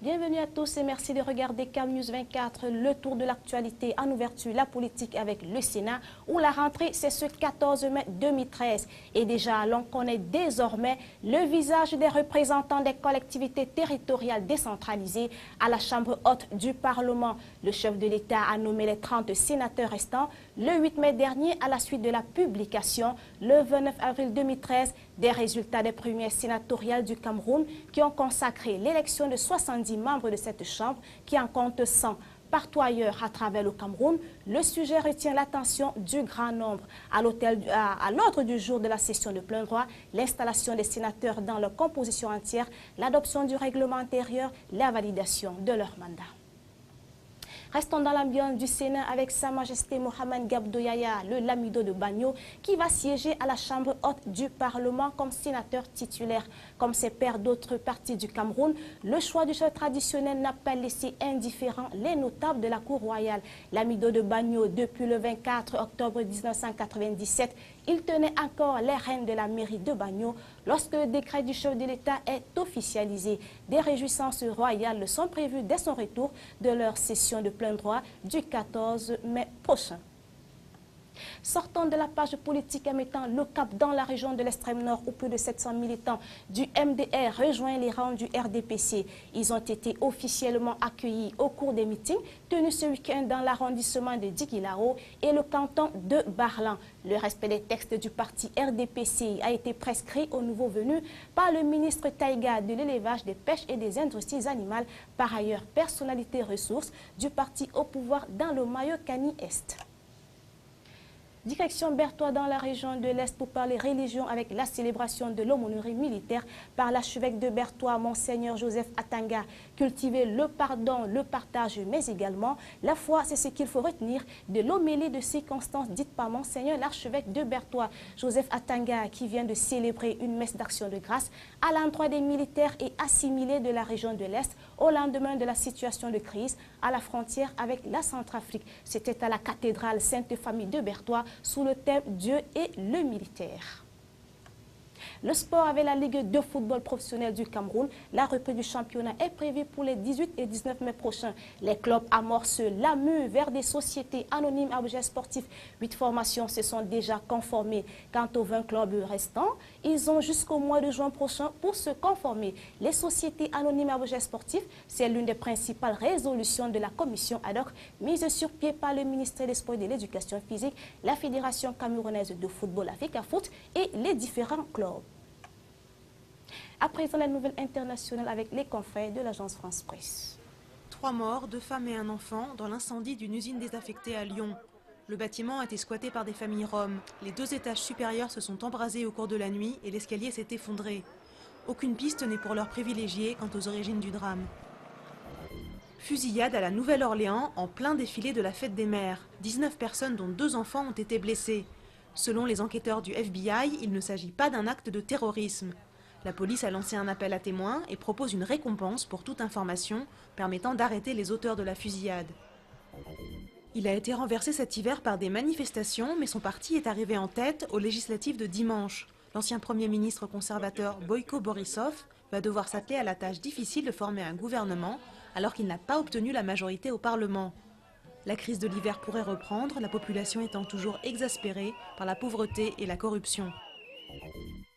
Bienvenue à tous et merci de regarder CAMnews 24, le tour de l'actualité en ouverture, la politique avec le Sénat, où la rentrée c'est ce 14 mai 2013. Et déjà, l'on connaît désormais le visage des représentants des collectivités territoriales décentralisées à la Chambre haute du Parlement. Le chef de l'État a nommé les 30 sénateurs restants le 8 mai dernier à la suite de la publication, le 29 avril 2013, des résultats des premières sénatoriales du Cameroun qui ont consacré l'élection de 70 membres de cette chambre qui en compte 100. Partout ailleurs à travers le Cameroun, le sujet retient l'attention du grand nombre. À l'ordre du jour de la session de plein droit, l'installation des sénateurs dans leur composition entière, l'adoption du règlement intérieur, la validation de leur mandat. Restons dans l'ambiance du Sénat avec Sa Majesté Mohamed Gabdou Yaya, le Lamido de Bagno, qui va siéger à la Chambre haute du Parlement comme sénateur titulaire. Comme ses pairs d'autres partis du Cameroun, le choix du chef traditionnel n'a pas laissé indifférents les notables de la Cour royale. Lamido de Bagno, depuis le 24 octobre 1997, il tenait encore les rênes de la mairie de Bagno lorsque le décret du chef de l'État est officialisé. Des réjouissances royales sont prévues dès son retour de leur session de plein droit du 14 mai prochain. Sortant de la page politique et mettant le cap dans la région de l'extrême nord où plus de 700 militants du MDR rejoignent les rangs du RDPC. Ils ont été officiellement accueillis au cours des meetings tenus ce week-end dans l'arrondissement de Diguilao et le canton de Barlan. Le respect des textes du parti RDPC a été prescrit aux nouveaux venus par le ministre Taïga de l'élevage, des pêches et des industries animales, par ailleurs personnalité ressources du parti au pouvoir dans le Mayo-Kani-Est. Direction Berthois dans la région de l'Est pour parler religion avec la célébration de l'aumônerie militaire par l'archevêque de Berthois, Monseigneur Joseph Atanga. Cultiver le pardon, le partage, mais également la foi, c'est ce qu'il faut retenir de l'homélie de circonstances dite par Monseigneur l'archevêque de Berthois, Joseph Atanga, qui vient de célébrer une messe d'action de grâce à l'endroit des militaires et assimilés de la région de l'Est au lendemain de la situation de crise à la frontière avec la Centrafrique. C'était à la cathédrale Sainte-Famille de Berthois, sous le thème Dieu et le militaire. Le sport avec la Ligue de football professionnel du Cameroun, la reprise du championnat est prévue pour les 18 et 19 mai prochains. Les clubs amorcent la mue vers des sociétés anonymes à objet sportif. 8 formations se sont déjà conformées. Quant aux 20 clubs restants, ils ont jusqu'au mois de juin prochain pour se conformer. Les sociétés anonymes à objet sportif, c'est l'une des principales résolutions de la commission ad hoc mise sur pied par le ministère des Sports et de l'Éducation physique, la Fédération camerounaise de football Africa Foot et les différents clubs. À présent, la nouvelle internationale avec les confrères de l'agence France Presse. 3 morts, 2 femmes et un enfant dans l'incendie d'une usine désaffectée à Lyon. Le bâtiment a été squatté par des familles roms. Les 2 étages supérieurs se sont embrasés au cours de la nuit et l'escalier s'est effondré. Aucune piste n'est pour l'heure privilégiée quant aux origines du drame. Fusillade à la Nouvelle-Orléans en plein défilé de la fête des mères. 19 personnes dont 2 enfants ont été blessés. Selon les enquêteurs du FBI, il ne s'agit pas d'un acte de terrorisme. La police a lancé un appel à témoins et propose une récompense pour toute information permettant d'arrêter les auteurs de la fusillade. Il a été renversé cet hiver par des manifestations, mais son parti est arrivé en tête aux législatives de dimanche. L'ancien Premier ministre conservateur Boyko Borisov va devoir s'atteler à la tâche difficile de former un gouvernement alors qu'il n'a pas obtenu la majorité au Parlement. La crise de l'hiver pourrait reprendre, la population étant toujours exaspérée par la pauvreté et la corruption.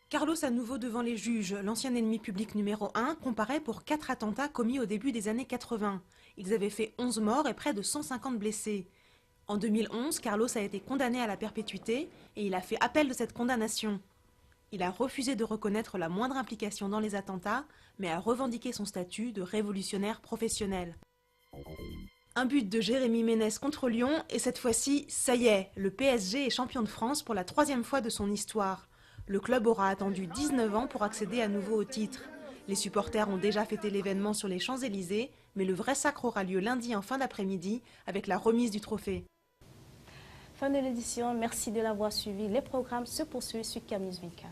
Carlos à nouveau devant les juges. L'ancien ennemi public numéro 1 comparaît pour 4 attentats commis au début des années 80. Ils avaient fait 11 morts et près de 150 blessés. En 2011, Carlos a été condamné à la perpétuité et il a fait appel de cette condamnation. Il a refusé de reconnaître la moindre implication dans les attentats, mais a revendiqué son statut de révolutionnaire professionnel. Un but de Jérémy Ménès contre Lyon et cette fois-ci, ça y est, le PSG est champion de France pour la 3e fois de son histoire. Le club aura attendu 19 ans pour accéder à nouveau au titre. Les supporters ont déjà fêté l'événement sur les Champs-Élysées, mais le vrai sacre aura lieu lundi en fin d'après-midi avec la remise du trophée. Fin de l'édition, merci de l'avoir suivi. Les programmes se poursuivent sur CAMnews 24.